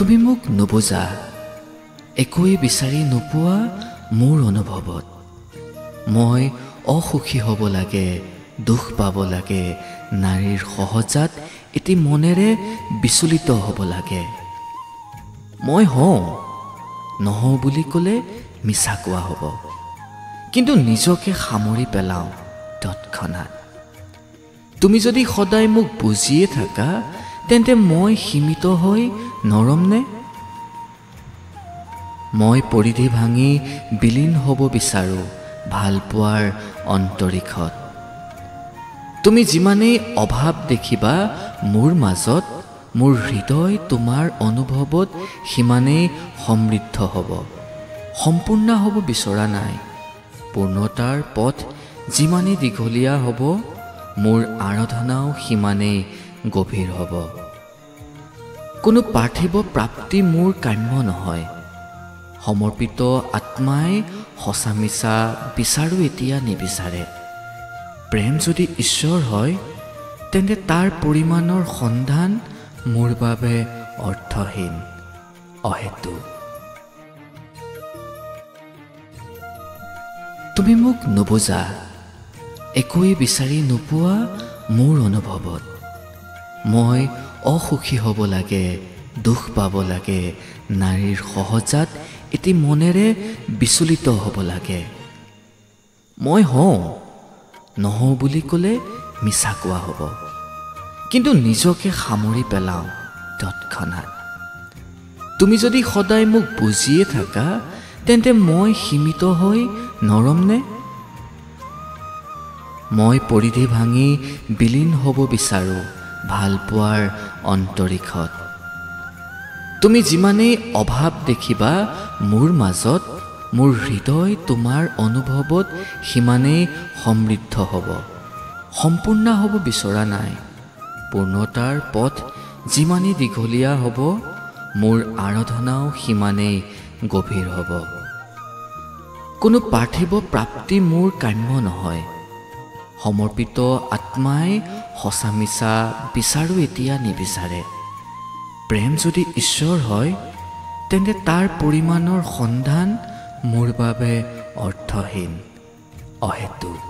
তুমি মোক নুবুজা, একোৱে বিচাৰি নোপোৱা মোৰ অনুভৱত। মই অসুখী হ'ব লাগে, দুখ পাব লাগে, নাৰীৰ সহজাত এটি মনেৰে বিচলিত হ'ব লাগে। মই হওঁ, নহওঁ বুলি ক'লে মিছা কোৱা হ'ব, কিন্তু নিজকে সামৰি পেলাওঁ তৎক্ষণাত। তুমি যদি সদায় মোক বুজিয়ে থাকা, তেন্তে মই সীমিত হৈ নৰমনে? মই পৰিধি ভাঙি বিলীন হ'ব বিচাৰোঁ ভালপোৱাৰ অন্তৰীক্ষত। তুমি যিমানেই অভাৱ দেখিবা মোৰ মাজত, মোৰ হৃদয় তোমাৰ অনুভৱত সিমানেই সমৃদ্ধ হ'ব। সম্পূৰ্ণ হ'ব বিচৰা নাই। পূৰ্ণতাৰ পথ যিমানেই দীঘলীয়া হ'ব, মোৰ আৰাধনাও সিমানেই গভীৰ হ'ব। কোনো পাৰ্থিৱ প্ৰাপ্তি মোৰ কাম্য নহয়। সমৰ্পিত আত্মাই সঁচা মিছা বিচাৰো এতিয়া নিবিচাৰে। প্ৰেম যদি ঈশ্বৰ হয়, তেন্তে তাৰ পৰিমাণৰ সন্ধান মোৰ বাবে অৰ্থহীন, অহেতুক। তুমি মোক নুবুজা, একোৱে বিচাৰি নোপোৱা মোৰ অনুভৱত। মই অসুখী হ'ব লাগে, দুখ পাব লাগে, নাৰীৰ সহজাত এটি মনেৰে বিচলিত হ'ব লাগে। মই হওঁ, নহওঁ বুলি ক'লে মিছা কোৱা হ'ব, কিন্তু নিজকে সামৰি পেলাওঁ তৎক্ষণাত। তুমি যদি সদায় মোক বুজিয়ে থাকা, তেন্তে মই সীমিত হৈ নৰমনে? মই পৰিধি ভাঙি বিলীন হ'ব বিচাৰোঁ ভালপোৱাৰ অন্তৰীক্ষত। তুমি যিমানেই অভাৱ দেখিবা মোৰ মাজত, মোৰ হৃদয় তোমাৰ অনুভৱত সিমানেই সমৃদ্ধ হ'ব। সম্পূৰ্ণ হ'ব বিচৰা নাই। পূৰ্ণতাৰ পথ যিমানেই দীঘলীয়া হ'ব, মোৰ আৰাধনাও সিমানেই গভীৰ হ'ব। কোনো পাৰ্থিৱ প্ৰাপ্তি মোৰ কাম্য নহয়। সমৰ্পিত আত্মাই সঁচা মিছা বিচাৰো এতিয়া নিবিচাৰে। প্ৰেম যদি ঈশ্বৰ হয়, তেন্তে তাৰ পৰিমাণৰ সন্ধান মোৰ বাবে অৰ্থহীন, অহেতুক।